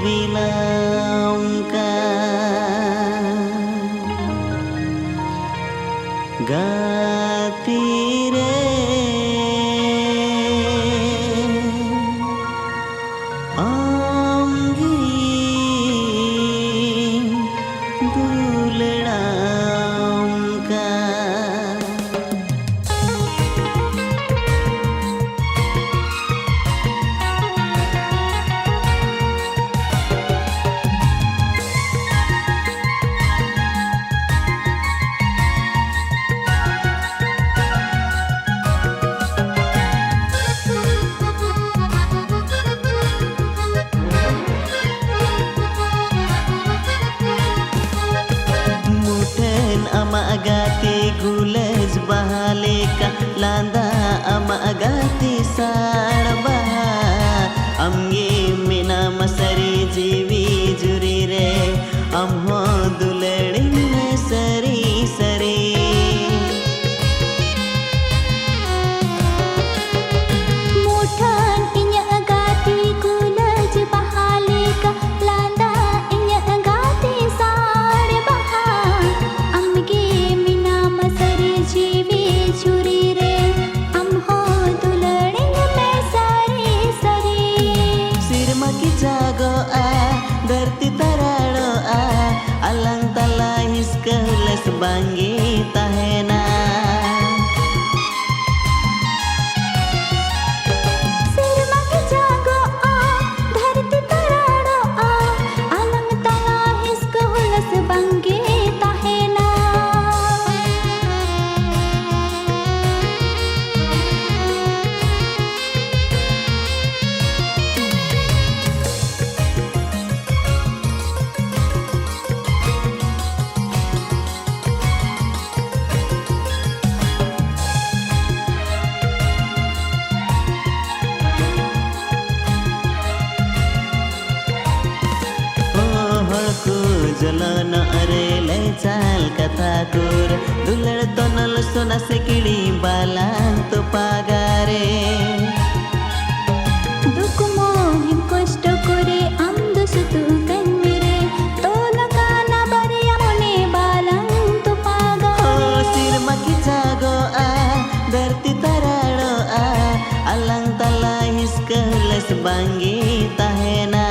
विलामका गाती रे आमगी दुलड़ामका agati gules bahaleka landa ama agati sarba amge mina masari jivi juri re amho duladi me sari sari muthan inya agati gules bahaleka landa inya agati sarba amge जीवी छुरी रे अम्हो दुलड़े में सारी सरी सिरमा की जागो आ धरती तराड़ो आ अलंग तला हिसका हुलस बांगी तहेना सिरमा की जागो आ धरती तराड़ो आ अलंग तला हिसका हुलस बांगी तहेना जलन अरे ले चाल कथा कुर दुलड़ तो नल सोना से किड़ी बालां तो पागारे दुख मोहिम कष्ट करे आम दुसतु कन्मिरे तो लकाना बरिया मोने बालां तो पागा ओ सिरमा की जागो आ धरती तराड़ो आ अलंग तला हिसका hulls बांगी तहेना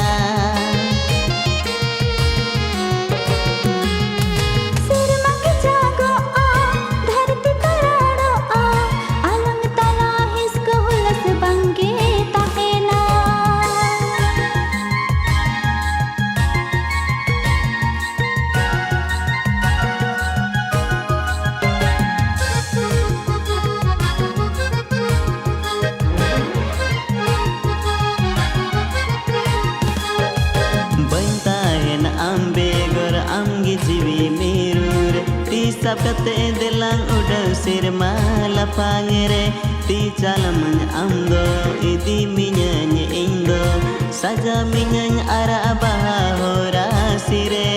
jiwi mirur tisap kate delang udal sirma lapangere ti calamang amdo idi minyanya indo saja minyanya ara abaha hora sire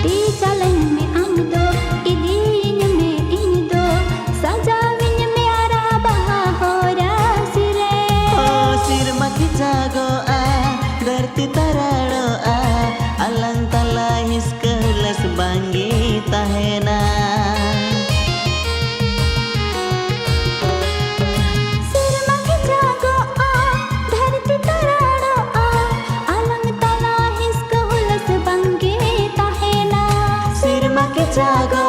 ti calang me amdo idi nyame indo saja minyame ara abaha hora sire oh sirma ki jago धरती तराड़ो आ अलंग तला हिसका hulls बांगी तहेना सिरमा की जागो आ धरती तराड़ो आ अलंग तला हिसका hulls बांगी तहेना सिरमा की जागो